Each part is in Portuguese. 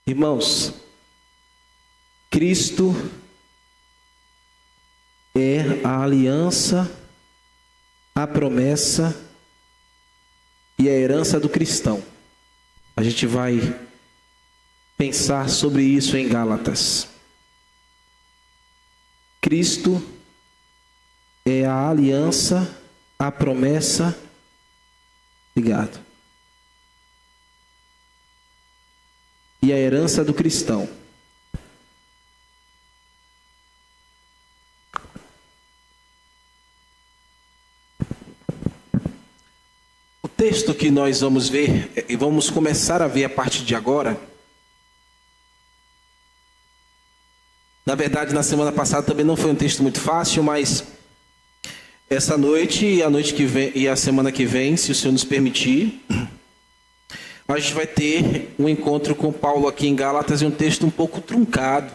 Irmãos, Cristo é a aliança, a promessa e a herança do cristão. A gente vai pensar sobre isso em Gálatas. Cristo é a aliança, a promessa, e a herança do cristão. O texto que nós vamos ver, e vamos começar a ver a partir de agora. Na verdade, na semana passada também não foi um texto muito fácil, mas essa noite e a noite que vem e a semana que vem, se o Senhor nos permitir, a gente vai ter um encontro com Paulo aqui em Gálatas, e um texto um pouco truncado.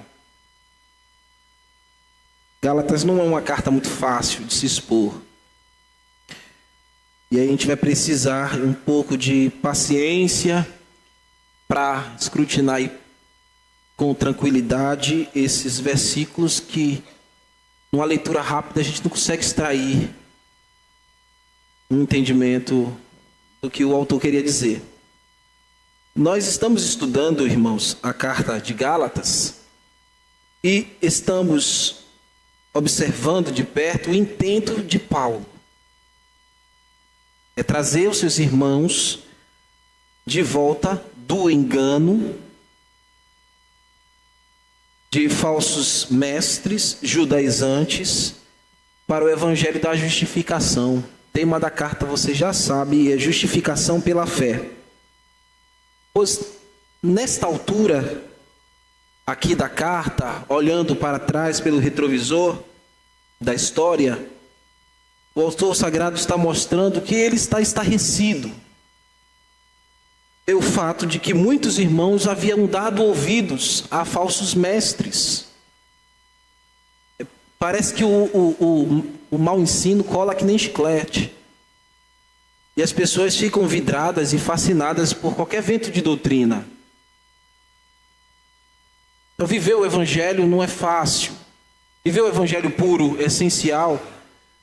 Gálatas não é uma carta muito fácil de se expor. E aí a gente vai precisar um pouco de paciência para escrutinar aí com tranquilidade esses versículos que, numa leitura rápida, a gente não consegue extrair um entendimento do que o autor queria dizer. Nós estamos estudando, irmãos, a carta de Gálatas e estamos observando de perto o intento de Paulo. É trazer os seus irmãos de volta do engano de falsos mestres judaizantes para o evangelho da justificação. O tema da carta você já sabe, é justificação pela fé. Pois nesta altura aqui da carta, olhando para trás pelo retrovisor da história, o autor sagrado está mostrando que ele está estarrecido. É o fato de que muitos irmãos haviam dado ouvidos a falsos mestres. Parece que o mau ensino cola que nem chiclete. E as pessoas ficam vidradas e fascinadas por qualquer vento de doutrina. Então, viver o evangelho não é fácil. Viver o evangelho puro, essencial,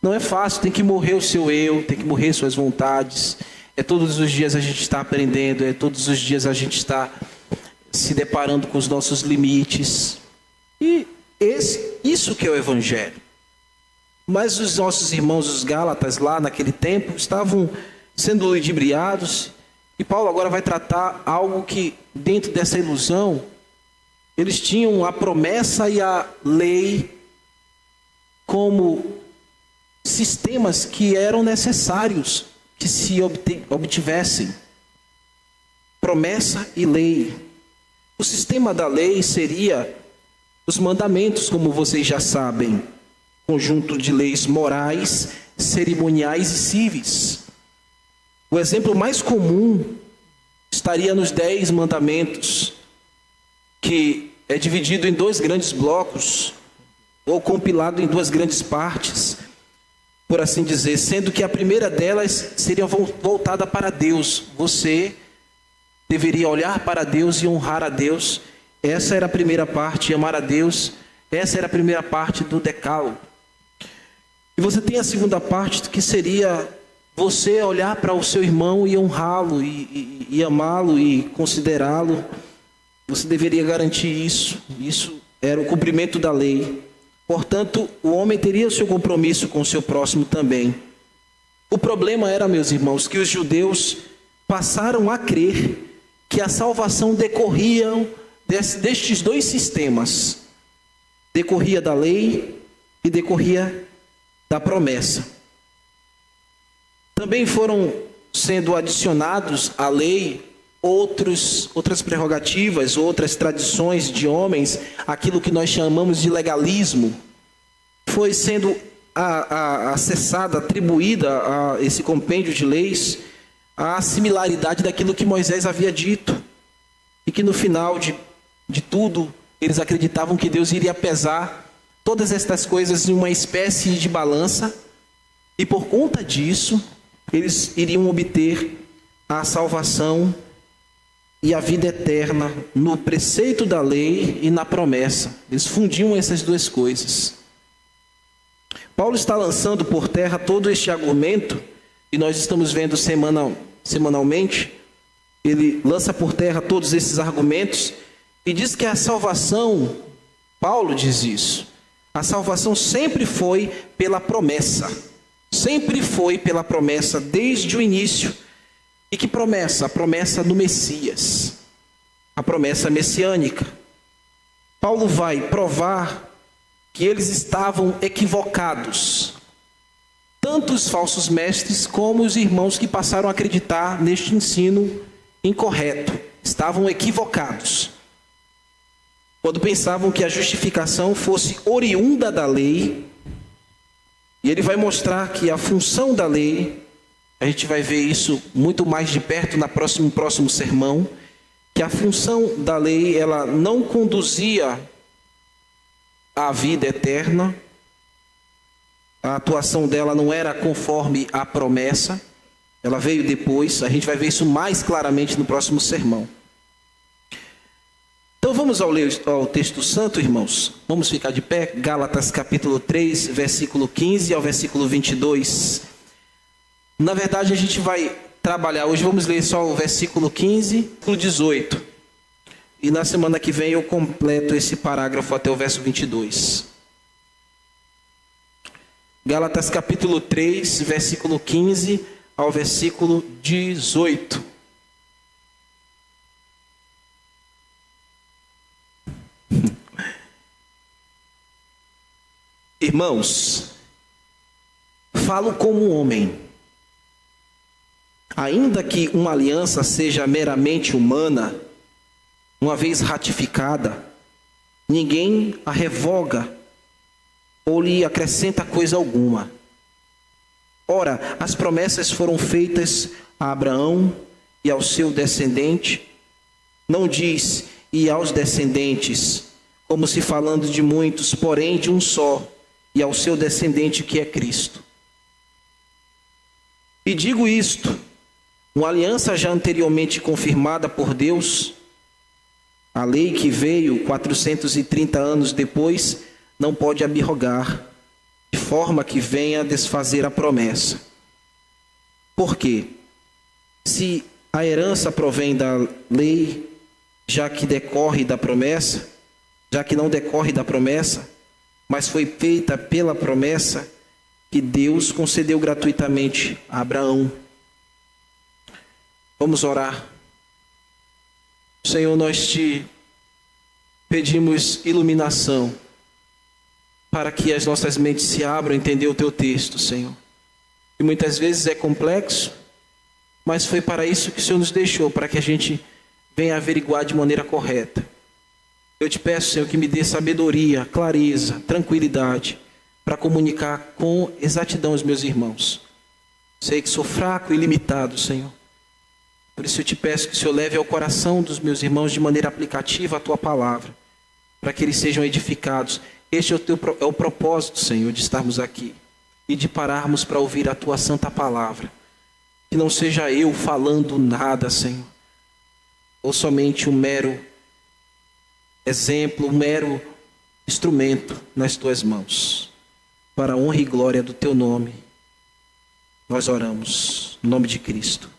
não é fácil. Tem que morrer o seu eu, tem que morrer suas vontades. É todos os dias a gente está aprendendo, é todos os dias a gente está se deparando com os nossos limites. E isso que é o evangelho. Mas os nossos irmãos, os Gálatas, lá naquele tempo, estavam sendo ludibriados. E Paulo agora vai tratar algo que, dentro dessa ilusão, eles tinham a promessa e a lei como sistemas que eram necessários que se obtivessem. Promessa e lei. O sistema da lei seria os mandamentos, como vocês já sabem, conjunto de leis morais, cerimoniais e cíveis. O exemplo mais comum estaria nos 10 mandamentos, que é dividido em 2 grandes blocos, ou compilado em 2 grandes partes, por assim dizer, sendo que a primeira delas seria voltada para Deus. Você deveria olhar para Deus e honrar a Deus. Essa era a primeira parte, amar a Deus. Essa era a primeira parte do decálogo. E você tem a segunda parte, que seria você olhar para o seu irmão e honrá-lo, e amá-lo e considerá-lo. Você deveria garantir isso. Isso era o cumprimento da lei. Portanto, o homem teria o seu compromisso com o seu próximo também. O problema era, meus irmãos, que os judeus passaram a crer que a salvação decorria destes 2 sistemas. Decorria da lei e decorria da promessa. Também foram sendo adicionados à lei outras prerrogativas, outras tradições de homens, aquilo que nós chamamos de legalismo, foi sendo acessada, atribuída a esse compêndio de leis, a similaridade daquilo que Moisés havia dito, e que no final de tudo, eles acreditavam que Deus iria pesar todas estas coisas em uma espécie de balança, e por conta disso, eles iriam obter a salvação e a vida eterna no preceito da lei e na promessa. Eles fundiam essas duas coisas. Paulo está lançando por terra todo este argumento, e nós estamos vendo semanalmente. Ele lança por terra todos esses argumentos e diz que a salvação, Paulo diz isso, a salvação sempre foi pela promessa. Sempre foi pela promessa desde o início. E que promessa? A promessa do Messias. A promessa messiânica. Paulo vai provar que eles estavam equivocados. Tanto os falsos mestres como os irmãos que passaram a acreditar neste ensino incorreto. Estavam equivocados. Quando pensavam que a justificação fosse oriunda da lei. E ele vai mostrar que a função da lei, a gente vai ver isso muito mais de perto no próximo sermão, que a função da lei, ela não conduzia à vida eterna, a atuação dela não era conforme a promessa, ela veio depois, a gente vai ver isso mais claramente no próximo sermão. Então vamos ao texto santo, irmãos. Vamos ficar de pé. Gálatas capítulo 3, versículo 15 ao versículo 22. Na verdade, a gente vai trabalhar hoje, vamos ler só o versículo 15 e o 18. E na semana que vem eu completo esse parágrafo até o verso 22. Gálatas capítulo 3, versículo 15 ao versículo 18. Irmãos, falo como homem. Ainda que uma aliança seja meramente humana, uma vez ratificada, ninguém a revoga ou lhe acrescenta coisa alguma. Ora, as promessas foram feitas a Abraão e ao seu descendente. Não diz e aos descendentes, como se falando de muitos, porém de um só, e ao seu descendente que é Cristo. E digo isto, uma aliança já anteriormente confirmada por Deus, a lei que veio 430 anos depois, não pode abrogar, de forma que venha a desfazer a promessa. Por quê? Se a herança provém da lei, já que não decorre da promessa, mas foi feita pela promessa que Deus concedeu gratuitamente a Abraão. Vamos orar. Senhor, nós te pedimos iluminação para que as nossas mentes se abram a entender o teu texto, Senhor. E muitas vezes é complexo, mas foi para isso que o Senhor nos deixou, para que a gente venha averiguar de maneira correta. Eu te peço, Senhor, que me dê sabedoria, clareza, tranquilidade, para comunicar com exatidão aos meus irmãos. Sei que sou fraco e limitado, Senhor. Por isso eu te peço que o Senhor leve ao coração dos meus irmãos de maneira aplicativa a tua palavra, para que eles sejam edificados. Este é o propósito, Senhor, de estarmos aqui e de pararmos para ouvir a tua santa palavra. Que não seja eu falando nada, Senhor, ou somente um mero exemplo, um mero instrumento nas tuas mãos. Para a honra e glória do teu nome, nós oramos, no nome de Cristo.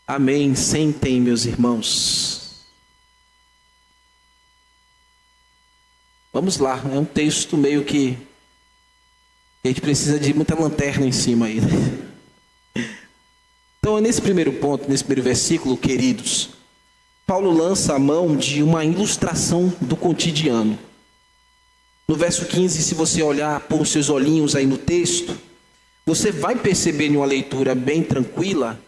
Amém. Sentem, meus irmãos. Vamos lá, é um texto meio que a gente precisa de muita lanterna em cima aí, né? Então, nesse primeiro ponto, nesse primeiro versículo, queridos, Paulo lança a mão de uma ilustração do cotidiano. No verso 15, se você olhar por seus olhinhos aí no texto, você vai perceber em uma leitura bem tranquila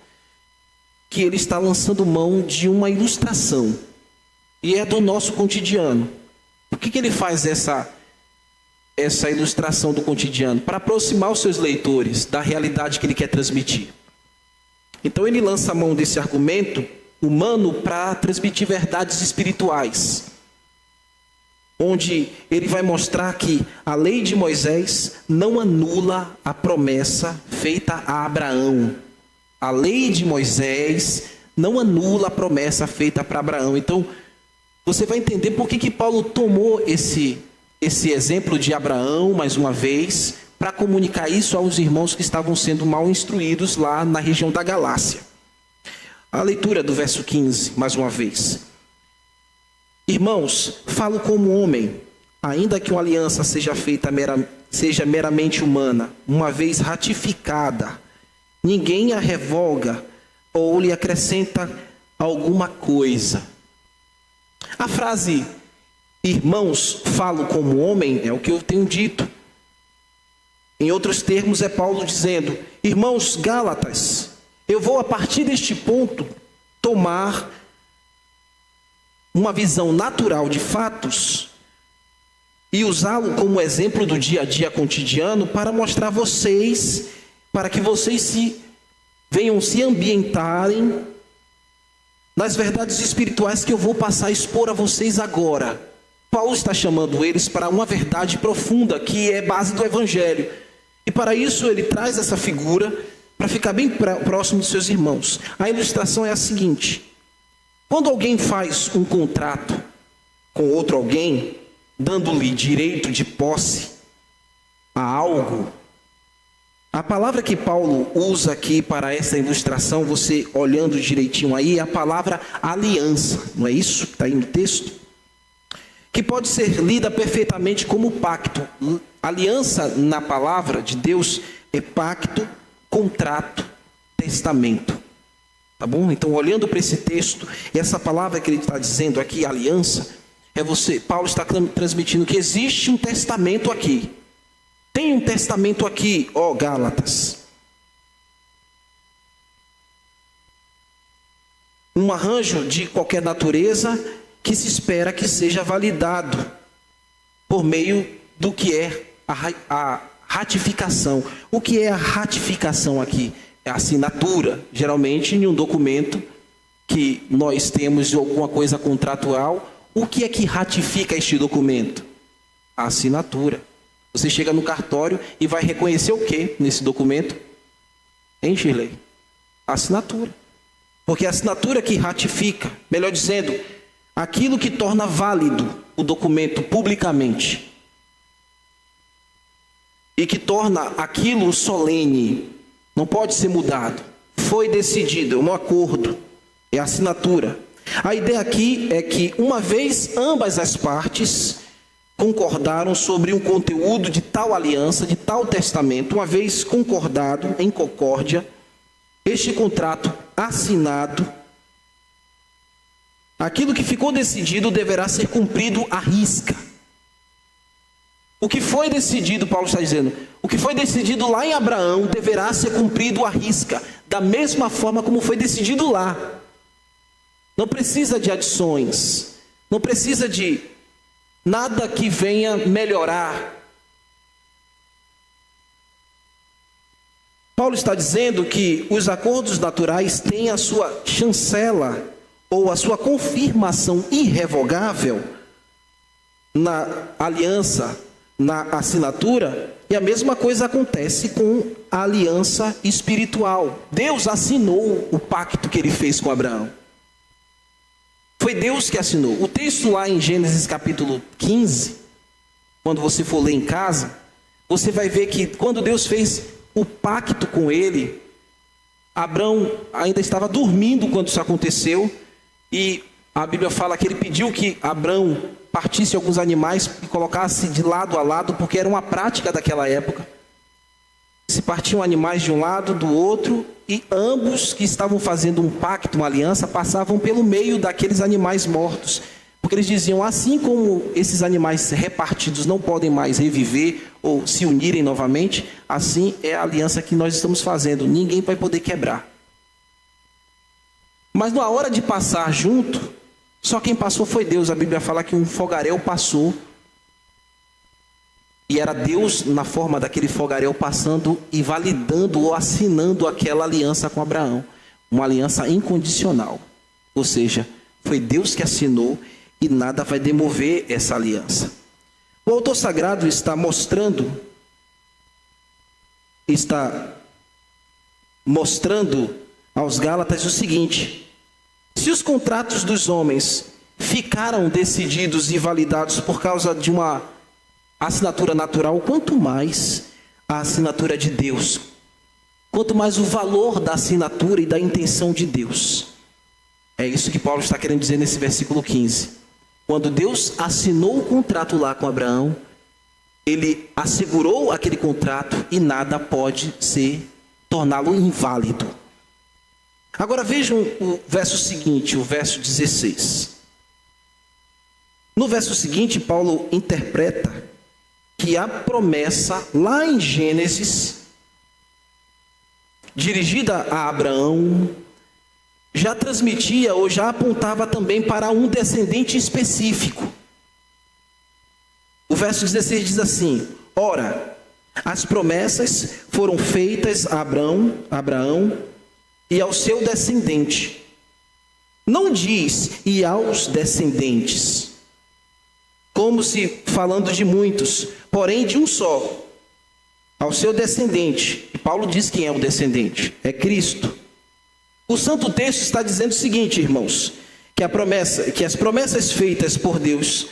que ele está lançando mão de uma ilustração. E é do nosso cotidiano. Por que ele faz essa ilustração do cotidiano? Para aproximar os seus leitores da realidade que ele quer transmitir. Então ele lança a mão desse argumento humano para transmitir verdades espirituais, onde ele vai mostrar que a lei de Moisés não anula a promessa feita a Abraão. A lei de Moisés não anula a promessa feita para Abraão. Então, você vai entender por que Paulo tomou esse exemplo de Abraão, mais uma vez, para comunicar isso aos irmãos que estavam sendo mal instruídos lá na região da Galácia. A leitura do verso 15, mais uma vez. Irmãos, falo como homem, ainda que uma aliança seja meramente humana, uma vez ratificada, ninguém a revoga ou lhe acrescenta alguma coisa. A frase, irmãos, falo como homem, é o que eu tenho dito. Em outros termos, é Paulo dizendo, irmãos Gálatas, eu vou a partir deste ponto tomar uma visão natural de fatos e usá-lo como exemplo do dia a dia cotidiano para mostrar a vocês, para que vocês venham se ambientarem nas verdades espirituais que eu vou passar a expor a vocês agora. Paulo está chamando eles para uma verdade profunda, que é base do Evangelho. E para isso ele traz essa figura para ficar bem próximo dos seus irmãos. A ilustração é a seguinte: quando alguém faz um contrato com outro alguém, dando-lhe direito de posse a algo, a palavra que Paulo usa aqui para essa ilustração, você olhando direitinho aí, é a palavra aliança, não é isso que está aí no texto? Que pode ser lida perfeitamente como pacto. Aliança na palavra de Deus é pacto, contrato, testamento. Tá bom? Então, olhando para esse texto, essa palavra que ele está dizendo aqui, aliança, Paulo está transmitindo que existe um testamento aqui. Tem um testamento aqui, ó Gálatas. Um arranjo de qualquer natureza que se espera que seja validado por meio do que é a ratificação. O que é a ratificação aqui? É a assinatura, geralmente em um documento que nós temos de alguma coisa contratual. O que é que ratifica este documento? A assinatura. Você chega no cartório e vai reconhecer o que nesse documento? Hein, Shirley? A assinatura. Porque é a assinatura que ratifica, melhor dizendo, aquilo que torna válido o documento publicamente. E que torna aquilo solene. Não pode ser mudado. Foi decidido, é um acordo. É a assinatura. A ideia aqui é que, uma vez ambas as partes concordaram sobre um conteúdo de tal aliança, de tal testamento, uma vez concordado em concórdia, este contrato assinado, aquilo que ficou decidido deverá ser cumprido à risca. O que foi decidido, Paulo está dizendo, o que foi decidido lá em Abraão deverá ser cumprido à risca, da mesma forma como foi decidido lá. Não precisa de adições, não precisa de nada que venha melhorar. Paulo está dizendo que os acordos naturais têm a sua chancela ou a sua confirmação irrevogável na aliança, na assinatura, e a mesma coisa acontece com a aliança espiritual. Deus assinou o pacto que ele fez com Abraão. Foi Deus que assinou. O texto lá em Gênesis capítulo 15, quando você for ler em casa, você vai ver que quando Deus fez o pacto com ele, Abraão ainda estava dormindo quando isso aconteceu, e a Bíblia fala que ele pediu que Abraão partisse alguns animais e colocasse de lado a lado, porque era uma prática daquela época. Se partiam animais de um lado, do outro, e ambos que estavam fazendo um pacto, uma aliança, passavam pelo meio daqueles animais mortos. Porque eles diziam, assim como esses animais repartidos não podem mais reviver ou se unirem novamente, assim é a aliança que nós estamos fazendo. Ninguém vai poder quebrar. Mas na hora de passar junto, só quem passou foi Deus. A Bíblia fala que um fogaréu passou. E era Deus na forma daquele fogaréu passando e validando ou assinando aquela aliança com Abraão. Uma aliança incondicional. Ou seja, foi Deus que assinou e nada vai demover essa aliança. O autor sagrado está mostrando aos Gálatas o seguinte, Se os contratos dos homens ficaram decididos e validados por causa de uma assinatura natural, quanto mais a assinatura de Deus, quanto mais o valor da assinatura e da intenção de Deus. É isso que Paulo está querendo dizer nesse versículo 15. Quando Deus assinou o contrato lá com Abraão, ele assegurou aquele contrato e nada pode torná-lo inválido. Agora vejam o verso seguinte, o verso 16. No verso seguinte, Paulo interpreta que a promessa lá em Gênesis, dirigida a Abraão, já transmitia ou já apontava também para um descendente específico. O verso 16 diz assim: ora, as promessas foram feitas a Abraão e ao seu descendente. Não diz e aos descendentes, como se falando de muitos, porém de um só, ao seu descendente. E Paulo diz quem é o descendente: é Cristo. O Santo Texto está dizendo o seguinte, irmãos, que as promessas feitas por Deus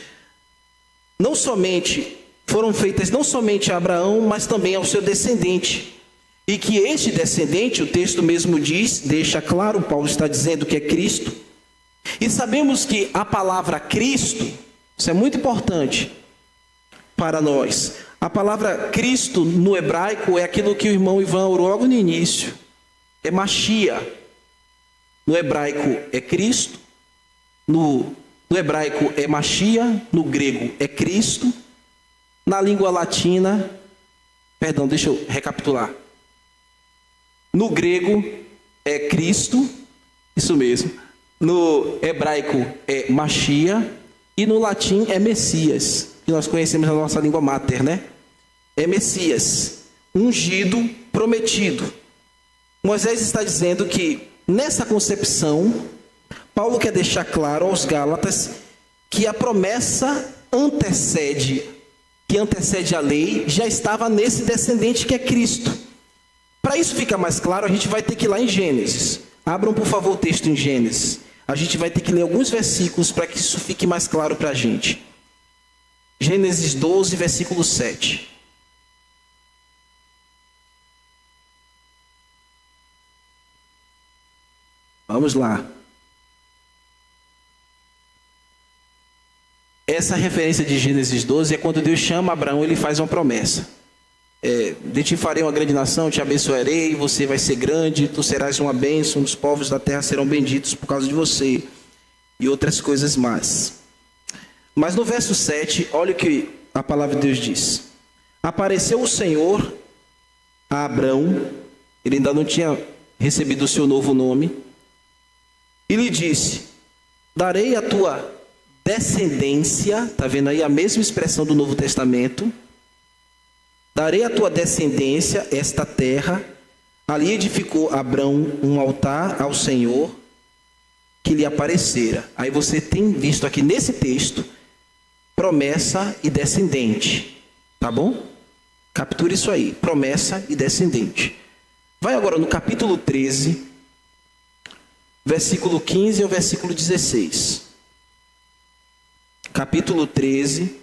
foram feitas não somente a Abraão, mas também ao seu descendente. E que este descendente, o texto mesmo diz, deixa claro, Paulo está dizendo que é Cristo. E sabemos que a palavra Cristo, isso é muito importante para nós. A palavra Cristo no hebraico é aquilo que o irmão Ivan orou logo no início. É Mashiach. No hebraico é Cristo, no hebraico é Mashiach, no grego é Cristo, na língua latina, deixa eu recapitular. No grego é Cristo, isso mesmo. No hebraico é Mashiach e no latim é Messias, que nós conhecemos na nossa língua mater, né? É Messias, ungido, prometido. Moisés está dizendo que nessa concepção, Paulo quer deixar claro aos Gálatas que a promessa que antecede a lei, já estava nesse descendente que é Cristo. Para isso ficar mais claro, a gente vai ter que ir lá em Gênesis. Abram, por favor, o texto em Gênesis. A gente vai ter que ler alguns versículos para que isso fique mais claro para a gente. Gênesis 12, versículo 7. Vamos lá. Essa referência de Gênesis 12 é quando Deus chama Abraão, ele faz uma promessa. De ti farei uma grande nação, te abençoarei, você vai ser grande, tu serás uma bênção, os povos da terra serão benditos por causa de você. E outras coisas mais. Mas no verso 7, olha o que a palavra de Deus diz. Apareceu o Senhor a Abraão, ele ainda não tinha recebido o seu novo nome, e lhe disse: darei a tua descendência, está vendo aí a mesma expressão do Novo Testamento, darei a tua descendência esta terra. Ali edificou Abraão um altar ao Senhor que lhe aparecera. Aí você tem visto aqui nesse texto, promessa e descendente, tá bom? Capture isso aí, promessa e descendente. Vai agora no capítulo 13, versículo 15 ao versículo 16. Capítulo 13,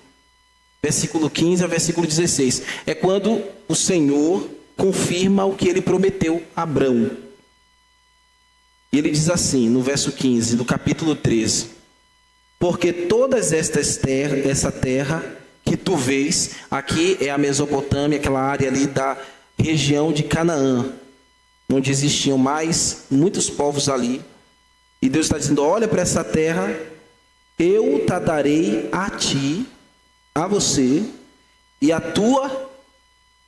versículo 15 ao versículo 16. É quando o Senhor confirma o que ele prometeu a Abraão. E ele diz assim, no verso 15 do capítulo 13: porque todas essa terra que tu vês, aqui é a Mesopotâmia, aquela área ali da região de Canaã, onde existiam mais muitos povos ali. E Deus está dizendo: olha para essa terra, eu te darei a ti, a você, e a tua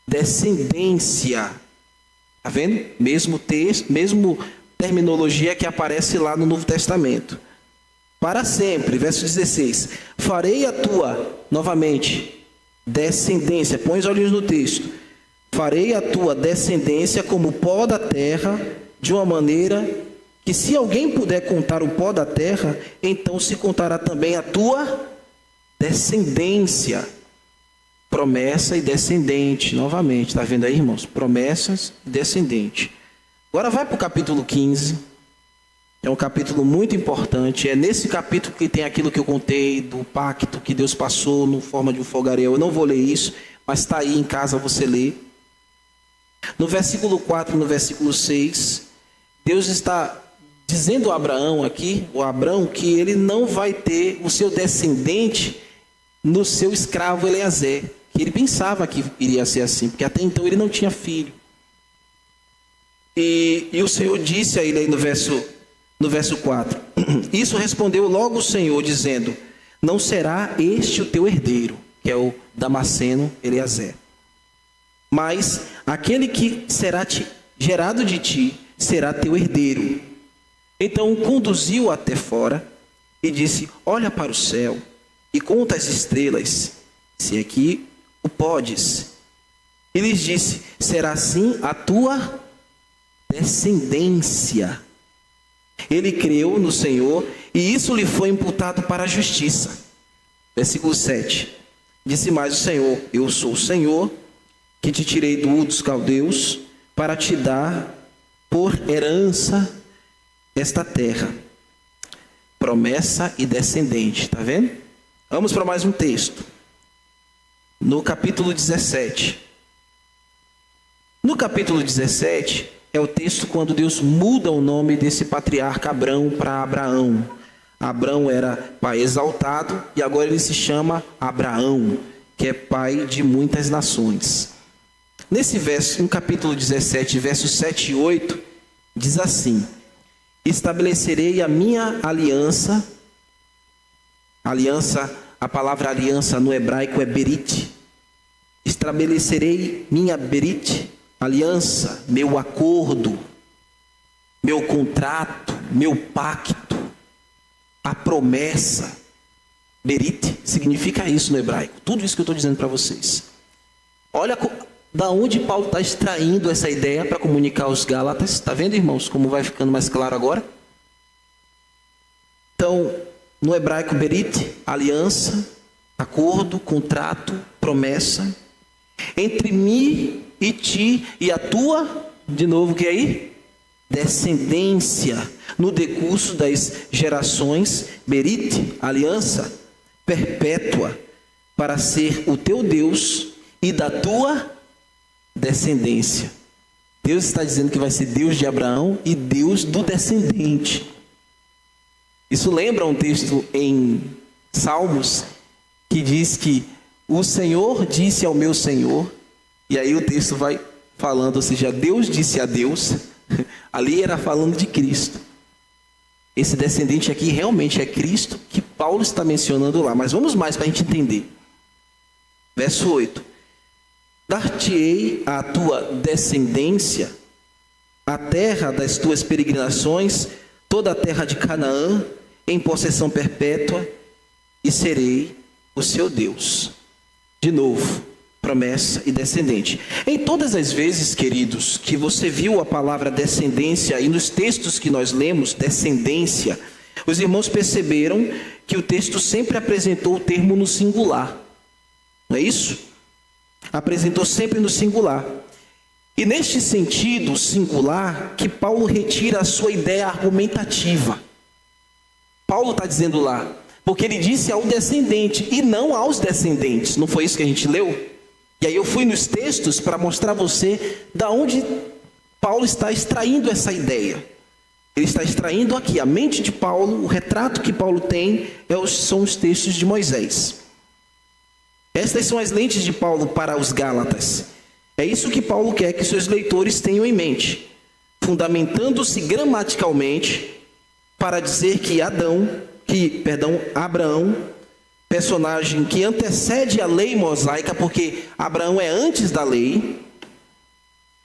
descendência. Está vendo? Mesmo texto, mesmo terminologia que aparece lá no Novo Testamento. Para sempre, verso 16. Farei a tua, novamente, descendência. Põe os olhos no texto. Farei a tua descendência como pó da terra, de uma maneira que, se alguém puder contar o pó da terra, então se contará também a tua descendência. Promessa e descendente, novamente. Está vendo aí, irmãos? Promessas e descendente. Agora vai para o capítulo 15. É um capítulo muito importante. É nesse capítulo que tem aquilo que eu contei do pacto que Deus passou no forma de um fogaréu. Eu não vou ler isso, mas está aí em casa, você lê. No versículo 4 e no versículo 6, Deus está dizendo a Abraão aqui, o Abrão, que ele não vai ter o seu descendente no seu escravo Eleazar. Que ele pensava que iria ser assim, porque até então ele não tinha filho. E o Senhor disse a ele aí no verso 4, isso respondeu logo o Senhor, dizendo, não será este o teu herdeiro, que é o Damasceno Eleazar, mas aquele que será gerado de ti, será teu herdeiro. Então o conduziu até fora, e disse, olha para o céu, e conta as estrelas, se aqui o podes. E lhes disse, será assim a tua descendência. Ele creu no Senhor e isso lhe foi imputado para a justiça. Versículo 7. Disse mais o Senhor, eu sou o Senhor que te tirei dos caldeus para te dar por herança esta terra. Promessa e descendente, está vendo? Vamos para mais um texto. No capítulo 17. No capítulo 17... é o texto quando Deus muda o nome desse patriarca Abrão para Abraão. Abrão era pai exaltado e agora ele se chama Abraão, que é pai de muitas nações. Nesse verso, no capítulo 17, versos 7 e 8, diz assim, estabelecerei a minha aliança, a palavra aliança no hebraico é berit, estabelecerei minha berit, aliança, meu acordo, meu contrato, meu pacto, a promessa. Berit significa isso no hebraico. Tudo isso que eu estou dizendo para vocês. Olha da onde Paulo está extraindo essa ideia para comunicar aos Gálatas. Está vendo, irmãos, como vai ficando mais claro agora? Então, no hebraico, berit, aliança, acordo, contrato, promessa. Entre mim e ti e a tua, de novo, que aí? Descendência, no decurso das gerações, berit, aliança, perpétua, para ser o teu Deus e da tua descendência. Deus está dizendo que vai ser Deus de Abraão e Deus do descendente. Isso lembra um texto em Salmos, que diz que o Senhor disse ao meu Senhor, e aí o texto vai falando, ou seja, Deus disse a Deus, ali era falando de Cristo. Esse descendente aqui realmente é Cristo, que Paulo está mencionando lá, mas vamos mais para a gente entender. Verso 8. Dar-te-ei à tua descendência a terra das tuas peregrinações, toda a terra de Canaã, em possessão perpétua, e serei o seu Deus. De novo, promessa e descendente. Em todas as vezes, queridos, que você viu a palavra descendência, e nos textos que nós lemos, descendência, os irmãos perceberam que o texto sempre apresentou o termo no singular. Não é isso? Apresentou sempre no singular. E neste sentido singular, que Paulo retira a sua ideia argumentativa. Paulo está dizendo lá, porque ele disse ao descendente e não aos descendentes. Não foi isso que a gente leu? E aí eu fui nos textos para mostrar a você da onde Paulo está extraindo essa ideia. Ele está extraindo aqui a mente de Paulo, o retrato que Paulo tem são os textos de Moisés. Estas são as lentes de Paulo para os Gálatas. É isso que Paulo quer que seus leitores tenham em mente, fundamentando-se gramaticalmente para dizer que Abraão, personagem que antecede a lei mosaica, porque Abraão é antes da lei,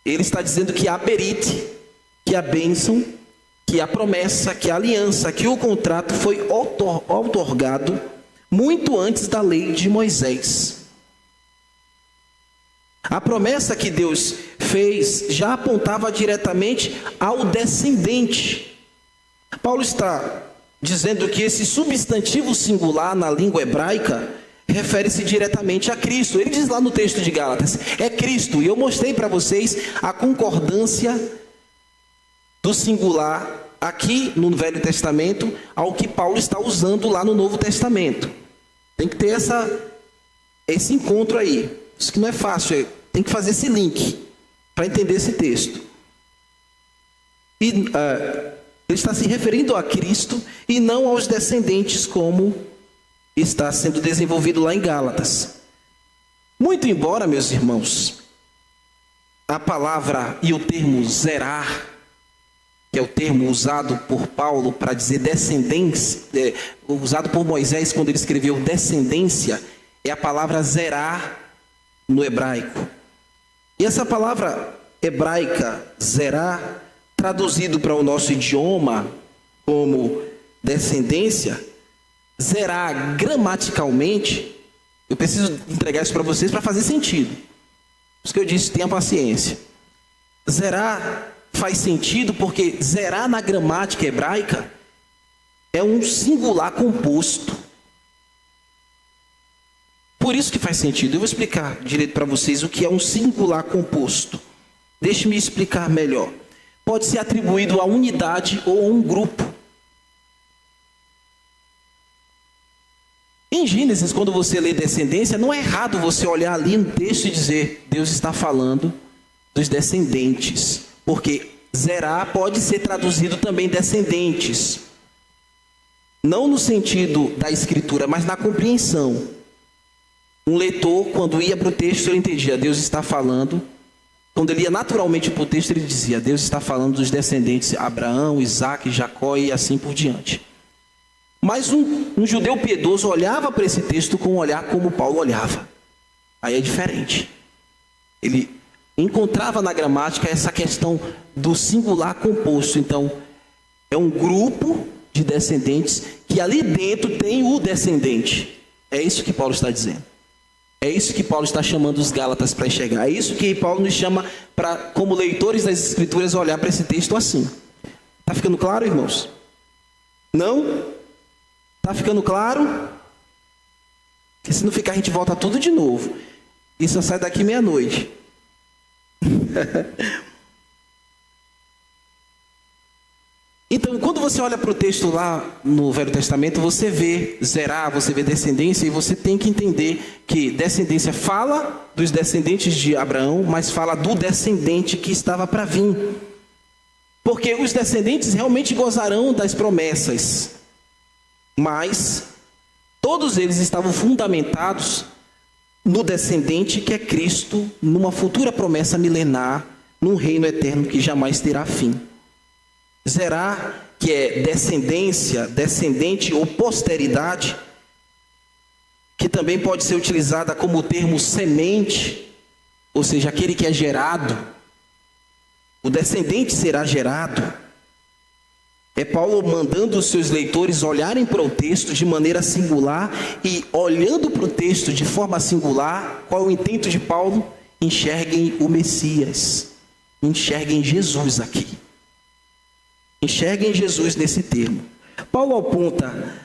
ele está dizendo que a berit, que a bênção, que a promessa, que a aliança, que o contrato foi outorgado muito antes da lei de Moisés. A promessa que Deus fez já apontava diretamente ao descendente. Paulo está dizendo que esse substantivo singular na língua hebraica refere-se diretamente a Cristo. Ele diz lá no texto de Gálatas, é Cristo. E eu mostrei para vocês a concordância do singular aqui no Velho Testamento ao que Paulo está usando lá no Novo Testamento. Tem que ter esse encontro aí. Isso que não é fácil, tem que fazer esse link para entender esse texto. E ele está se referindo a Cristo e não aos descendentes, como está sendo desenvolvido lá em Gálatas. Muito embora, meus irmãos, a palavra e o termo zerar, que é o termo usado por Paulo para dizer descendência, usado por Moisés quando ele escreveu descendência, é a palavra zerar no hebraico. E essa palavra hebraica, zerar, traduzido para o nosso idioma como descendência, zerar gramaticalmente, eu preciso entregar isso para vocês para fazer sentido. Por isso que eu disse, tenha paciência. Zerar faz sentido porque zerar na gramática hebraica é um singular composto. Por isso que faz sentido. Eu vou explicar direito para vocês o que é um singular composto. Deixe-me explicar melhor. Pode ser atribuído a unidade ou a um grupo. Em Gênesis, quando você lê descendência, não é errado você olhar ali no texto e dizer, Deus está falando dos descendentes. Porque zerar pode ser traduzido também descendentes. Não no sentido da escritura, mas na compreensão. Um leitor, quando ia para o texto, ele entendia, Deus está falando. Quando ele ia naturalmente para o texto, ele dizia, Deus está falando dos descendentes Abraão, Isaac, Jacó e assim por diante. Mas um judeu piedoso olhava para esse texto com um olhar como Paulo olhava. Aí é diferente. Ele encontrava na gramática essa questão do singular composto. Então, é um grupo de descendentes que ali dentro tem o descendente. É isso que Paulo está dizendo. É isso que Paulo está chamando os Gálatas para enxergar. É isso que Paulo nos chama para, como leitores das Escrituras, olhar para esse texto assim. Está ficando claro, irmãos? Não? Está ficando claro? Porque se não ficar, a gente volta tudo de novo. E só sai daqui meia-noite. Então, quando você olha para o texto lá no Velho Testamento, você vê zerar, você vê descendência, e você tem que entender que descendência fala dos descendentes de Abraão, mas fala do descendente que estava para vir. Porque os descendentes realmente gozarão das promessas, mas todos eles estavam fundamentados no descendente que é Cristo, numa futura promessa milenar, num reino eterno que jamais terá fim. Zerar, que é descendência, descendente ou posteridade, que também pode ser utilizada como o termo semente, ou seja, aquele que é gerado, o descendente será gerado. É Paulo mandando os seus leitores olharem para o texto de maneira singular e, olhando para o texto de forma singular, qual é o intento de Paulo? Enxerguem o Messias, enxerguem Jesus aqui. Enxerguem Jesus nesse termo. Paulo aponta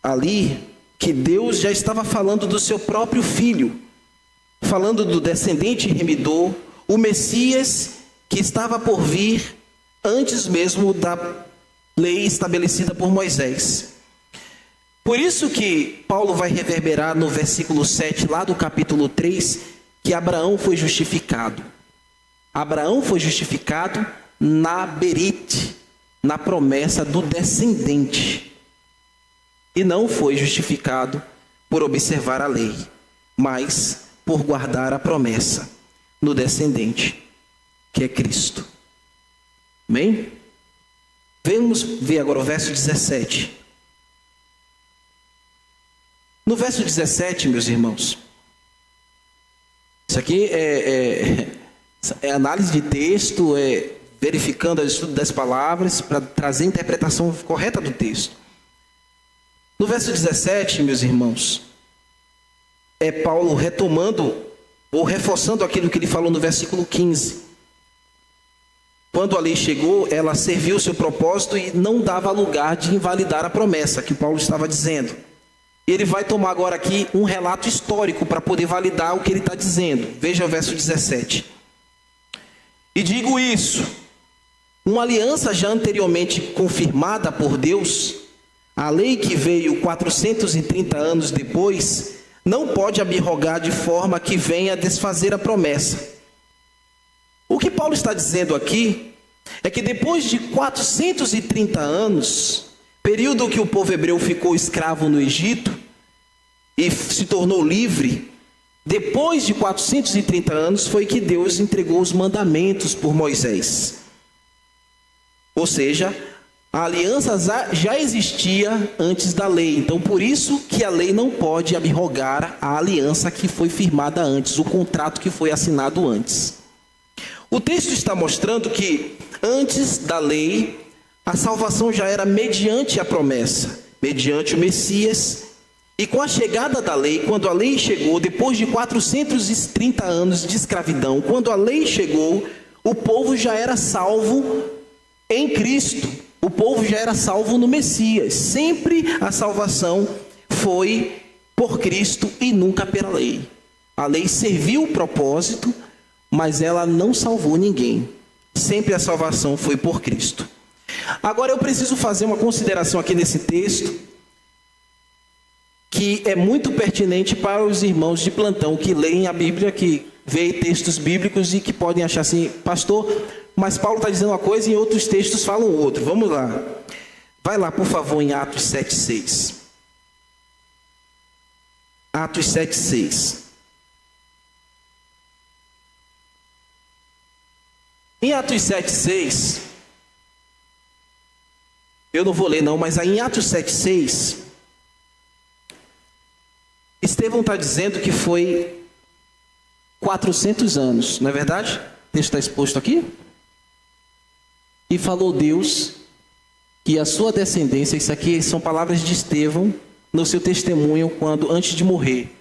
ali que Deus já estava falando do seu próprio filho, falando do descendente remidor, o Messias que estava por vir antes mesmo da lei estabelecida por Moisés. Por isso que Paulo vai reverberar no versículo 7, lá do capítulo 3, que Abraão foi justificado. Abraão foi justificado na berite, na promessa do descendente. E não foi justificado por observar a lei, mas por guardar a promessa no descendente, que é Cristo. Amém? Vamos ver agora o verso 17. No verso 17, meus irmãos, isso aqui é análise de texto, verificando o estudo das palavras para trazer a interpretação correta do texto. No verso 17, meus irmãos, é Paulo retomando ou reforçando aquilo que ele falou no versículo 15. Quando a lei chegou, ela serviu o seu propósito e não dava lugar de invalidar a promessa que Paulo estava dizendo. Ele vai tomar agora aqui um relato histórico para poder validar o que ele está dizendo. Veja o verso 17. E digo isso, Uma aliança já anteriormente confirmada por Deus, a lei que veio 430 anos depois, não pode abrogar de forma que venha desfazer a promessa. O que Paulo está dizendo aqui é que depois de 430 anos, período que o povo hebreu ficou escravo no Egito e se tornou livre, depois de 430 anos foi que Deus entregou os mandamentos por Moisés. Ou seja, a aliança já existia antes da lei. Então, por isso que a lei não pode abrogar a aliança que foi firmada antes, o contrato que foi assinado antes. O texto está mostrando que antes da lei, a salvação já era mediante a promessa, mediante o Messias. E com a chegada da lei, quando a lei chegou, depois de 430 anos de escravidão, quando a lei chegou, o povo já era salvo em Cristo. O povo já era salvo no Messias. Sempre a salvação foi por Cristo e nunca pela lei. A lei serviu o propósito, mas ela não salvou ninguém. Sempre a salvação foi por Cristo. Agora eu preciso fazer uma consideração aqui nesse texto, que é muito pertinente para os irmãos de plantão que leem a Bíblia, que veem textos bíblicos e que podem achar assim, pastor, mas Paulo está dizendo uma coisa e em outros textos falam outro. Vamos lá. Vai lá, por favor, em Atos 7,6. Atos 7,6. Em Atos 7,6, eu não vou ler não, mas aí em Atos 7,6, Estevão está dizendo que foi 400 anos, não é verdade? O texto está exposto aqui. E falou Deus que a sua descendência, isso aqui são palavras de Estevão no seu testemunho quando antes de morrer.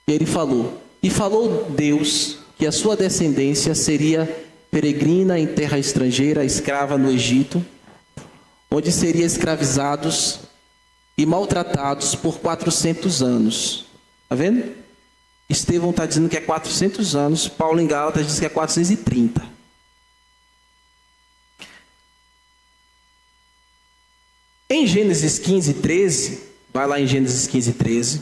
Ele falou, e falou Deus que a sua descendência seria peregrina em terra estrangeira, escrava no Egito, onde seriam escravizados e maltratados por 400 anos. Está vendo? Estevão está dizendo que é 400 anos, Paulo em Gálatas diz que é 430. Em Gênesis 15:13, vai lá em Gênesis 15:13.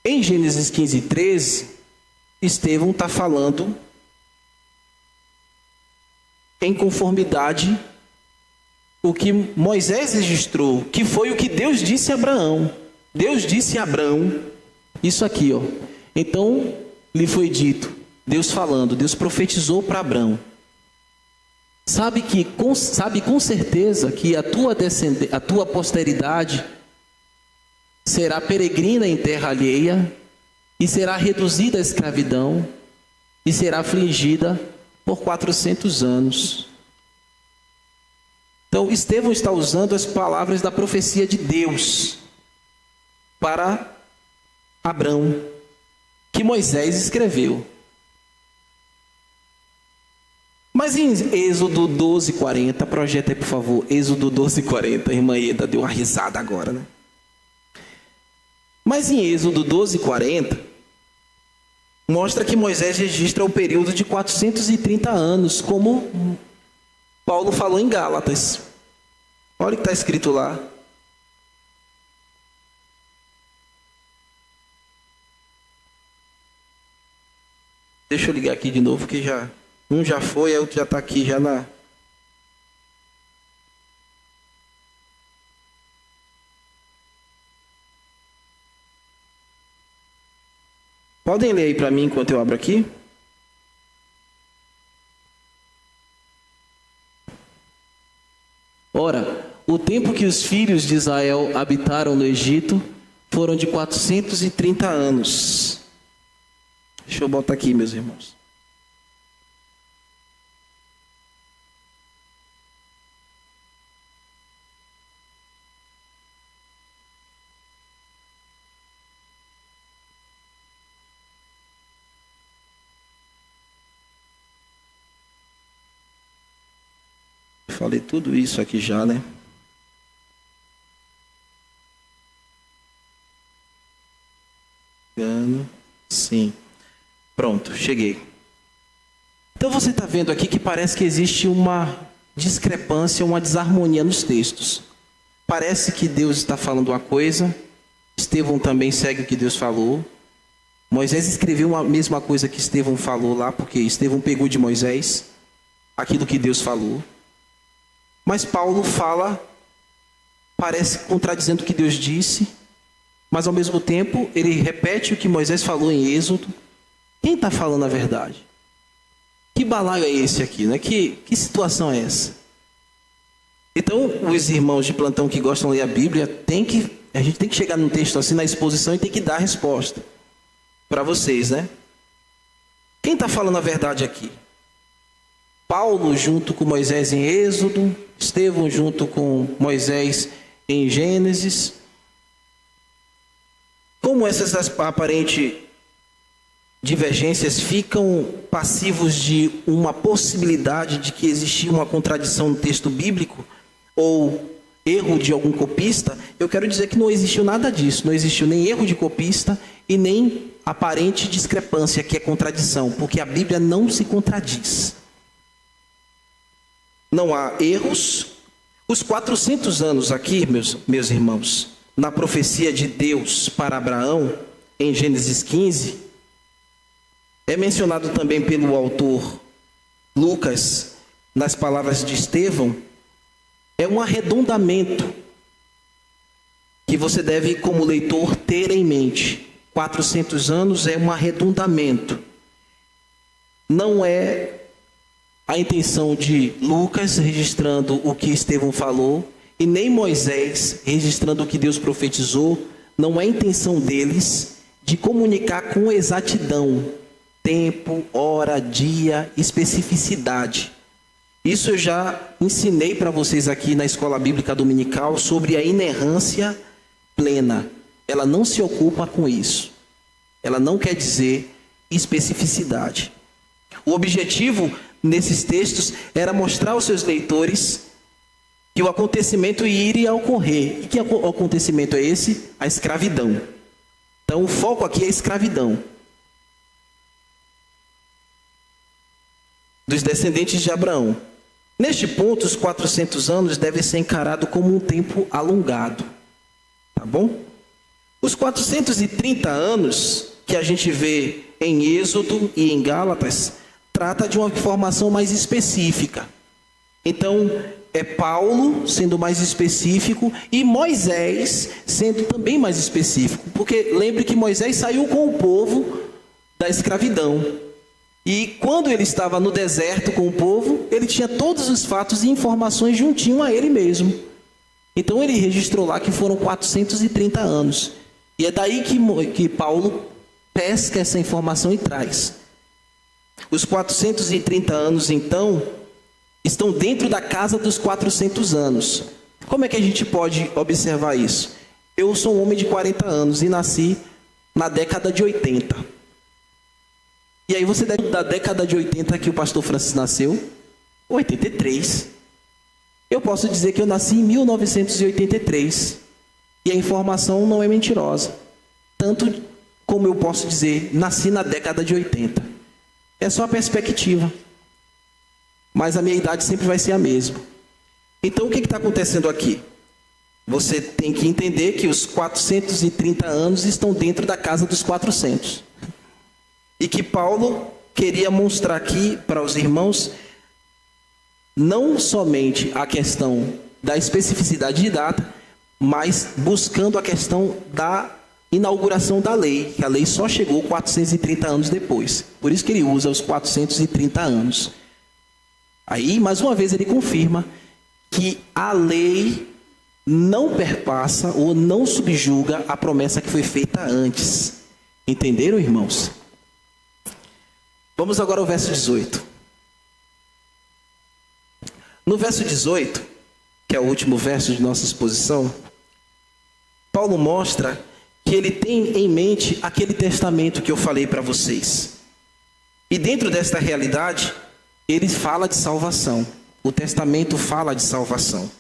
Em Gênesis 15:13, Estevão está falando em conformidade o que Moisés registrou, que foi o que Deus disse a Abraão. Deus disse a Abraão, isso aqui, ó. Então, lhe foi dito, Deus falando, Deus profetizou para Abraão. Sabe com certeza que a tua posteridade será peregrina em terra alheia e será reduzida à escravidão e será afligida por 400 anos. Então, Estevão está usando as palavras da profecia de Deus para Abrão, que Moisés escreveu. Mas em Êxodo 12:40, projeta aí por favor, Êxodo 12:40, a irmã Ieda deu uma risada agora, né? Mas em Êxodo 12:40, mostra que Moisés registra o período de 430 anos, como Paulo falou em Gálatas. Olha o que está escrito lá. Deixa eu ligar aqui de novo, que um já foi, a outro já está aqui, já na... Podem ler aí para mim enquanto eu abro aqui? Ora, o tempo que os filhos de Israel habitaram no Egito foram de 430 anos. Deixa eu botar aqui, meus irmãos. Falei tudo isso aqui já, né? Sim. Pronto, cheguei. Então você está vendo aqui que parece que existe uma discrepância, uma desarmonia nos textos. Parece que Deus está falando uma coisa, Estevão também segue o que Deus falou. Moisés escreveu a mesma coisa que Estevão falou lá, porque Estevão pegou de Moisés aquilo que Deus falou. Mas Paulo fala, parece contradizendo o que Deus disse, mas ao mesmo tempo ele repete o que Moisés falou em Êxodo. Quem está falando a verdade? Que balaio é esse aqui, né? Que situação é essa? Então, os irmãos de plantão que gostam de ler a Bíblia, a gente tem que chegar num texto assim, na exposição, e tem que dar a resposta para vocês, né? Quem está falando a verdade aqui? Paulo junto com Moisés em Êxodo, Estevão junto com Moisés em Gênesis. Como essas aparentes divergências ficam passivos de uma possibilidade de que existia uma contradição no texto bíblico ou erro de algum copista, eu quero dizer que não existiu nada disso. Não existiu nem erro de copista e nem aparente discrepância, que é contradição, porque a Bíblia não se contradiz. Não há erros. Os 400 anos aqui, meus irmãos, na profecia de Deus para Abraão, em Gênesis 15, é mencionado também pelo autor Lucas, nas palavras de Estevão, é um arredondamento que você deve, como leitor, ter em mente. 400 anos é um arredondamento. Não é a intenção de Lucas registrando o que Estevão falou, e nem Moisés registrando o que Deus profetizou. Não é a intenção deles de comunicar com exatidão tempo, hora, dia, especificidade. Isso eu já ensinei para vocês aqui na Escola Bíblica Dominical sobre a inerrância plena. Ela não se ocupa com isso. Ela não quer dizer especificidade. O objetivo nesses textos era mostrar aos seus leitores que o acontecimento iria ocorrer. E que acontecimento é esse? A escravidão. Então o foco aqui é a escravidão dos descendentes de Abraão. Neste ponto, os 400 anos devem ser encarados como um tempo alongado. Tá bom? Os 430 anos que a gente vê em Êxodo e em Gálatas, trata de uma informação mais específica. Então, é Paulo sendo mais específico e Moisés sendo também mais específico. Porque lembre que Moisés saiu com o povo da escravidão. E quando ele estava no deserto com o povo, ele tinha todos os fatos e informações juntinho a ele mesmo. Então ele registrou lá que foram 430 anos. E é daí que Paulo pesca essa informação e traz. Os 430 anos, então, estão dentro da casa dos 400 anos. Como é que a gente pode observar isso? Eu sou um homem de 40 anos e nasci na década de 80. E aí você da década de 80 que o pastor Francis nasceu, 83. Eu posso dizer que eu nasci em 1983. E a informação não é mentirosa. Tanto como eu posso dizer, nasci na década de 80. É só a perspectiva. Mas a minha idade sempre vai ser a mesma. Então o que está acontecendo aqui? Você tem que entender que os 430 anos estão dentro da casa dos 400. E que Paulo queria mostrar aqui para os irmãos não somente a questão da especificidade de data, mas buscando a questão da inauguração da lei, que a lei só chegou 430 anos depois. Por isso que ele usa os 430 anos. Aí, mais uma vez, ele confirma que a lei não perpassa ou não subjuga a promessa que foi feita antes. Entenderam, irmãos? Vamos agora ao verso 18. No verso 18, que é o último verso de nossa exposição, Paulo mostra que ele tem em mente aquele testamento que eu falei para vocês. E dentro desta realidade, ele fala de salvação. O testamento fala de salvação.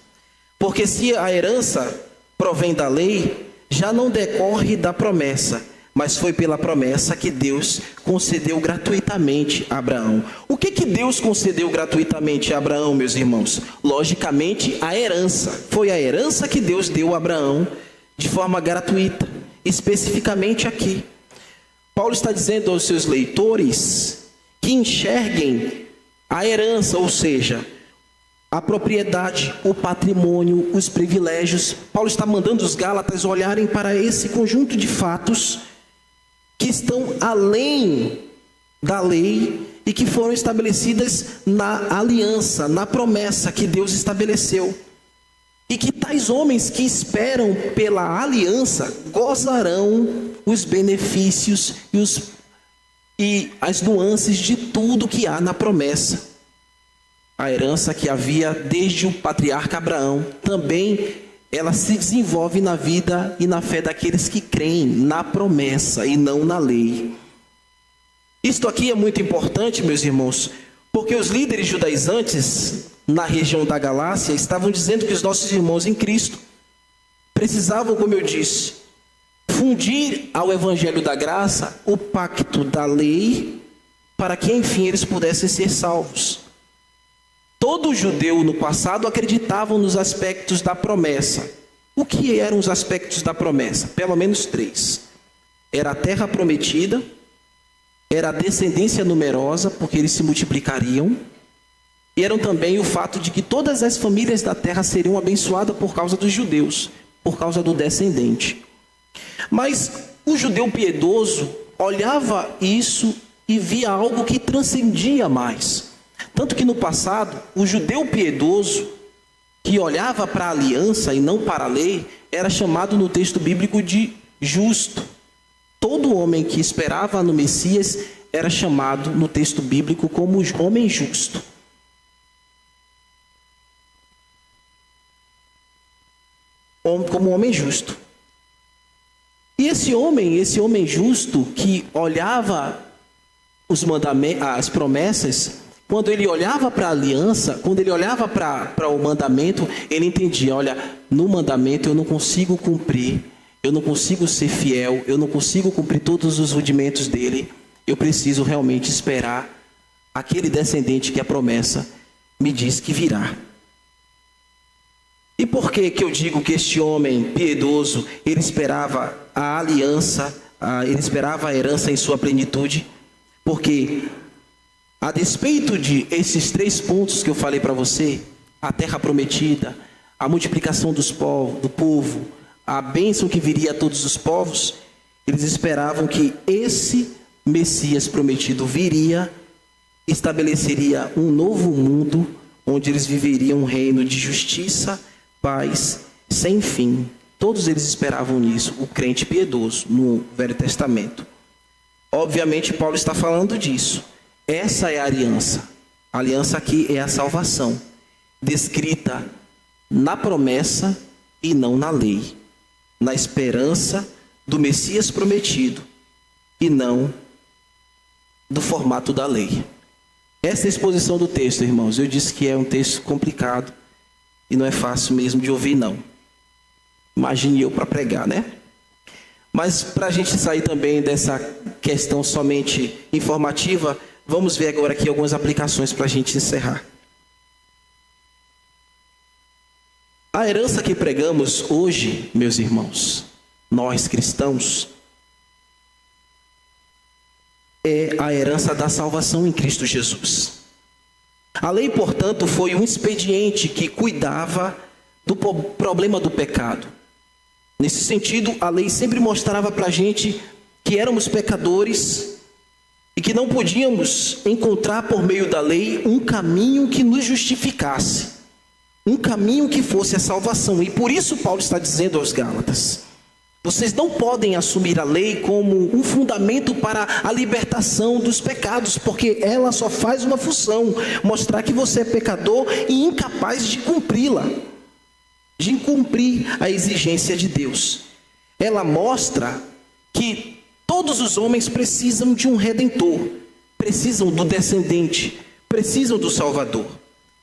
Porque se a herança provém da lei, já não decorre da promessa, mas foi pela promessa que Deus concedeu gratuitamente a Abraão. O que Deus concedeu gratuitamente a Abraão, meus irmãos? Logicamente, a herança. Foi a herança que Deus deu a Abraão de forma gratuita, especificamente aqui. Paulo está dizendo aos seus leitores que enxerguem a herança, ou seja, a propriedade, o patrimônio, os privilégios. Paulo está mandando os Gálatas olharem para esse conjunto de fatos que estão além da lei e que foram estabelecidas na aliança, na promessa que Deus estabeleceu. E que tais homens que esperam pela aliança gozarão os benefícios e as nuances de tudo que há na promessa. A herança que havia desde o patriarca Abraão também ela se desenvolve na vida e na fé daqueles que creem na promessa e não na lei. Isto aqui é muito importante, meus irmãos, porque os líderes judaizantes na região da Galácia estavam dizendo que os nossos irmãos em Cristo precisavam, como eu disse, fundir ao evangelho da graça o pacto da lei para que enfim eles pudessem ser salvos. Todo judeu no passado acreditava nos aspectos da promessa. O que eram os aspectos da promessa? Pelo menos 3. Era a terra prometida, era a descendência numerosa, porque eles se multiplicariam, e eram também o fato de que todas as famílias da terra seriam abençoadas por causa dos judeus, por causa do descendente. Mas o judeu piedoso olhava isso e via algo que transcendia mais. Tanto que no passado, o judeu piedoso, que olhava para a aliança e não para a lei, era chamado no texto bíblico de justo. Todo homem que esperava no Messias era chamado no texto bíblico como homem justo. Como homem justo. E esse homem justo que olhava os mandamentos, as promessas, quando ele olhava para a aliança, quando ele olhava para o mandamento, ele entendia, olha, no mandamento eu não consigo cumprir, eu não consigo ser fiel, eu não consigo cumprir todos os rudimentos dele, eu preciso realmente esperar aquele descendente que a promessa me diz que virá. E por que eu digo que este homem piedoso, ele esperava a aliança, ele esperava a herança em sua plenitude? Porque a despeito de esses 3 pontos que eu falei para você, a terra prometida, a multiplicação do povo, a bênção que viria a todos os povos, eles esperavam que esse Messias prometido viria, estabeleceria um novo mundo, onde eles viveriam um reino de justiça, paz, sem fim. Todos eles esperavam nisso, o crente piedoso no Velho Testamento. Obviamente, Paulo está falando disso. Essa é a aliança. A aliança aqui é a salvação, descrita na promessa e não na lei, na esperança do Messias prometido e não do formato da lei. Essa é a exposição do texto, irmãos. Eu disse que é um texto complicado e não é fácil mesmo de ouvir, não. Imagine eu para pregar, né? Mas para a gente sair também dessa questão somente informativa, vamos ver agora aqui algumas aplicações para a gente encerrar. A herança que pregamos hoje, meus irmãos, nós cristãos, é a herança da salvação em Cristo Jesus. A lei, portanto, foi um expediente que cuidava do problema do pecado. Nesse sentido, a lei sempre mostrava para a gente que éramos pecadores e que não podíamos encontrar por meio da lei um caminho que nos justificasse, um caminho que fosse a salvação. E por isso Paulo está dizendo aos Gálatas: vocês não podem assumir a lei como um fundamento para a libertação dos pecados, porque ela só faz uma função: mostrar que você é pecador e incapaz de cumpri-la, de cumprir a exigência de Deus. Ela mostra que todos os homens precisam de um redentor, precisam do descendente, precisam do Salvador,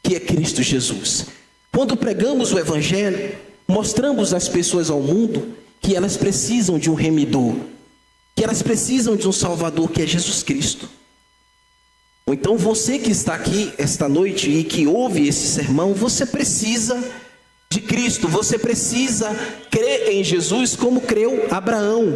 que é Cristo Jesus. Quando pregamos o Evangelho, mostramos às pessoas ao mundo que elas precisam de um remidor, que elas precisam de um Salvador, que é Jesus Cristo. Ou então você que está aqui esta noite e que ouve esse sermão, você precisa de Cristo, você precisa crer em Jesus como creu Abraão.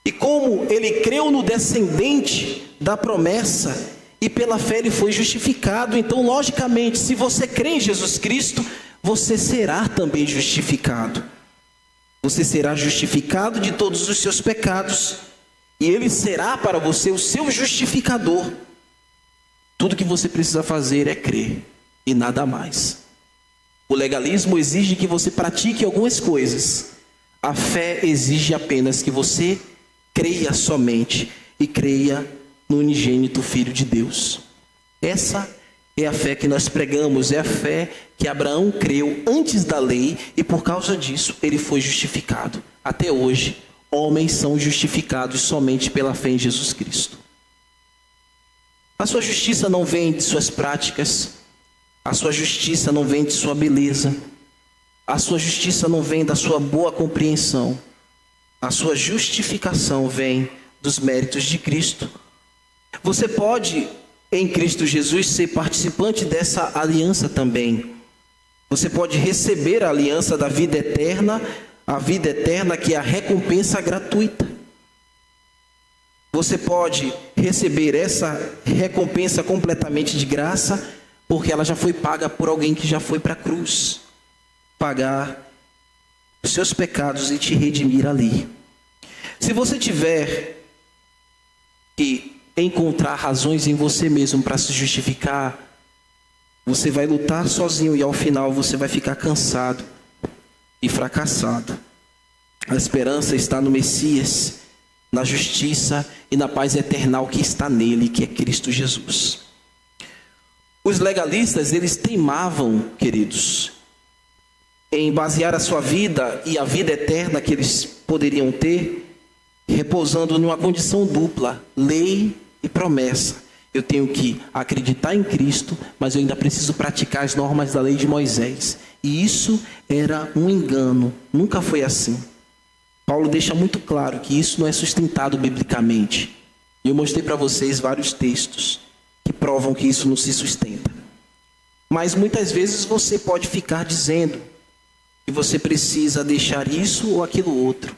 E como ele creu no descendente da promessa, e pela fé ele foi justificado. Então, logicamente, se você crê em Jesus Cristo, você será também justificado. Você será justificado de todos os seus pecados, e ele será para você o seu justificador. Tudo que você precisa fazer é crer, e nada mais. O legalismo exige que você pratique algumas coisas. A fé exige apenas que você creia somente, e creia no unigênito Filho de Deus. Essa é a fé que nós pregamos, é a fé que Abraão creu antes da lei, e por causa disso ele foi justificado. Até hoje, homens são justificados somente pela fé em Jesus Cristo. A sua justiça não vem de suas práticas, a sua justiça não vem de sua beleza, a sua justiça não vem da sua boa compreensão, a sua justificação vem dos méritos de Cristo. Você pode, em Cristo Jesus, ser participante dessa aliança também. Você pode receber a aliança da vida eterna, a vida eterna que é a recompensa gratuita. Você pode receber essa recompensa completamente de graça, porque ela já foi paga por alguém que já foi para a cruz, pagar os seus pecados e te redimir ali. Se você tiver que encontrar razões em você mesmo para se justificar, você vai lutar sozinho e ao final você vai ficar cansado e fracassado. A esperança está no Messias, na justiça e na paz eternal que está nele, que é Cristo Jesus. Os legalistas, eles teimavam, queridos, em basear a sua vida e a vida eterna que eles poderiam ter, repousando numa condição dupla, lei e promessa. Eu tenho que acreditar em Cristo, mas eu ainda preciso praticar as normas da lei de Moisés. E isso era um engano, nunca foi assim. Paulo deixa muito claro que isso não é sustentado biblicamente. E eu mostrei para vocês vários textos que provam que isso não se sustenta. Mas muitas vezes você pode ficar dizendo que você precisa deixar isso ou aquilo outro.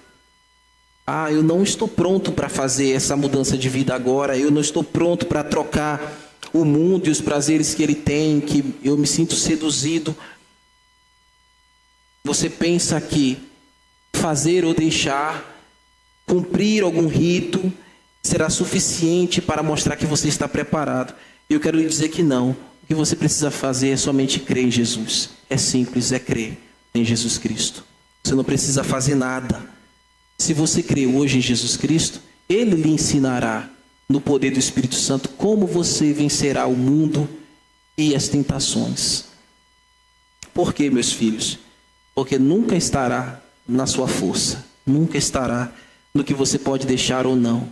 Ah, eu não estou pronto para fazer essa mudança de vida agora, eu não estou pronto para trocar o mundo e os prazeres que ele tem, que eu me sinto seduzido. Você pensa que fazer ou deixar, cumprir algum rito, será suficiente para mostrar que você está preparado. Eu quero lhe dizer que não. O que você precisa fazer é somente crer em Jesus. É simples, é crer em Jesus Cristo. Você não precisa fazer nada. Se você crê hoje em Jesus Cristo, Ele lhe ensinará, no poder do Espírito Santo, como você vencerá o mundo e as tentações. Por quê, meus filhos? Porque nunca estará na sua força, nunca estará no que você pode deixar ou não.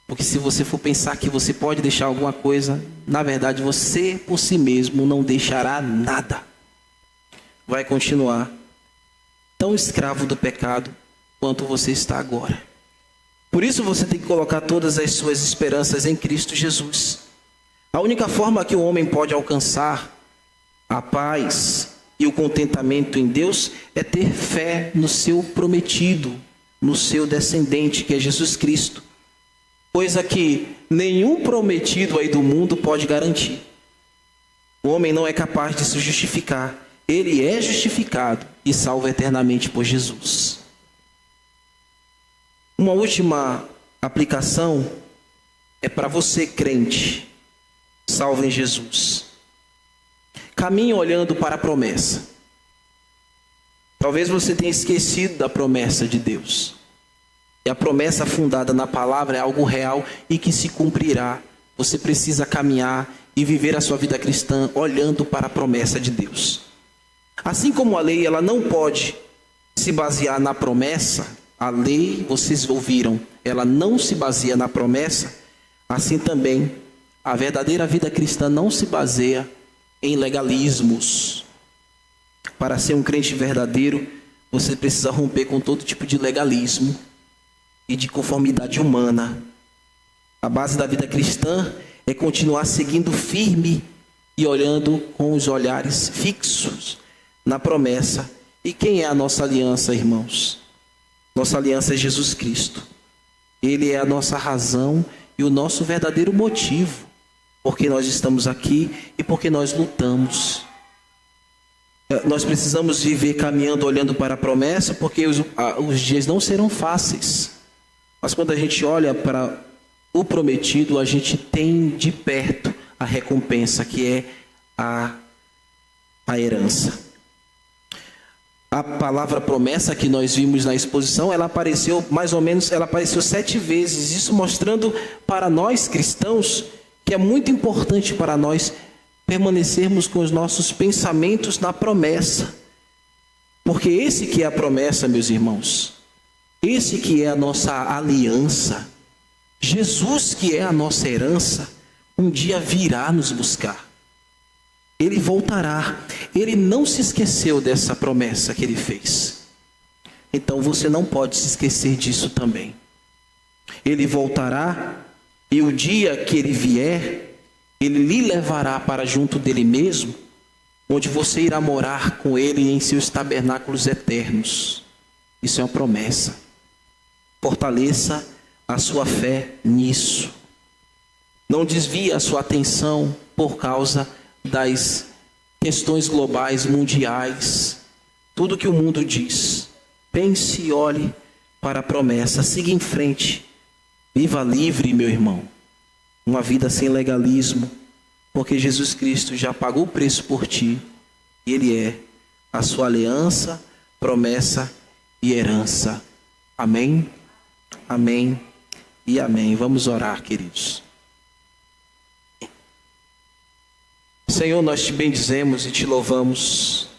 Porque se você for pensar que você pode deixar alguma coisa, na verdade você por si mesmo não deixará nada. Vai continuar tão escravo do pecado quanto você está agora. Por isso você tem que colocar todas as suas esperanças em Cristo Jesus. A única forma que o homem pode alcançar a paz e o contentamento em Deus é ter fé no seu prometido, no seu descendente, que é Jesus Cristo. Coisa que nenhum prometido aí do mundo pode garantir. O homem não é capaz de se justificar. Ele é justificado e salvo eternamente por Jesus. Uma última aplicação é para você, crente, salvo em Jesus. Caminhe olhando para a promessa. Talvez você tenha esquecido da promessa de Deus. E a promessa fundada na palavra é algo real e que se cumprirá. Você precisa caminhar e viver a sua vida cristã olhando para a promessa de Deus. Assim como a lei, ela não pode se basear na promessa. A lei, vocês ouviram, ela não se baseia na promessa. Assim também, a verdadeira vida cristã não se baseia em legalismos. Para ser um crente verdadeiro, você precisa romper com todo tipo de legalismo. e de conformidade humana. A base da vida cristã é continuar seguindo firme e olhando com os olhares fixos na promessa. E quem é a nossa aliança, irmãos? Nossa aliança é Jesus Cristo. Ele é a nossa razão e o nosso verdadeiro motivo, porque nós estamos aqui e porque nós lutamos. Nós precisamos viver caminhando, olhando para a promessa, porque os dias não serão fáceis. Mas quando a gente olha para o prometido, a gente tem de perto a recompensa, que é a herança. A palavra promessa que nós vimos na exposição, ela apareceu 7 vezes. Isso mostrando para nós cristãos que é muito importante para nós permanecermos com os nossos pensamentos na promessa. Porque esse que é a promessa, meus irmãos, esse que é a nossa aliança, Jesus que é a nossa herança, um dia virá nos buscar. Ele voltará. Ele não se esqueceu dessa promessa que ele fez. Então você não pode se esquecer disso também. Ele voltará e o dia que ele vier, ele lhe levará para junto dele mesmo, onde você irá morar com ele em seus tabernáculos eternos. Isso é uma promessa. Fortaleça a sua fé nisso. Não desvie a sua atenção por causa das questões globais, mundiais, tudo que o mundo diz. Pense e olhe para a promessa, siga em frente, viva livre, meu irmão, uma vida sem legalismo, porque Jesus Cristo já pagou o preço por ti, e Ele é a sua aliança, promessa e herança. Amém? Amém e amém. Vamos orar, queridos. Senhor, nós te bendizemos e te louvamos.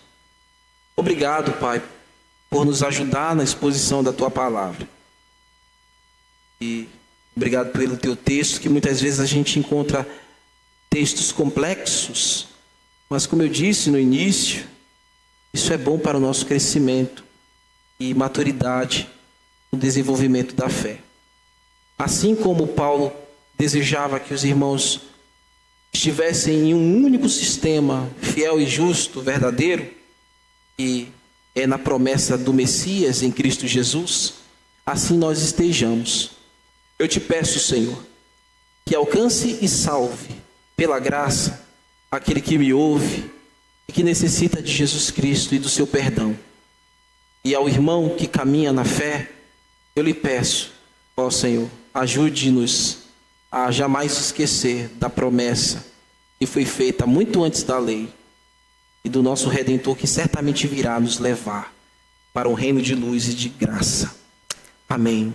Obrigado, Pai, por nos ajudar na exposição da Tua palavra. E obrigado pelo Teu texto, que muitas vezes a gente encontra textos complexos, mas como eu disse no início, isso é bom para o nosso crescimento e maturidade no desenvolvimento da fé. Assim como Paulo desejava que os irmãos estivessem em um único sistema, fiel e justo, verdadeiro, e é na promessa do Messias em Cristo Jesus, assim nós estejamos. Eu te peço, Senhor, que alcance e salve, pela graça, aquele que me ouve e que necessita de Jesus Cristo e do seu perdão. E ao irmão que caminha na fé, eu lhe peço, ó Senhor, ajude-nos a jamais esquecer da promessa que foi feita muito antes da lei e do nosso Redentor, que certamente virá nos levar para um reino de luz e de graça. Amém.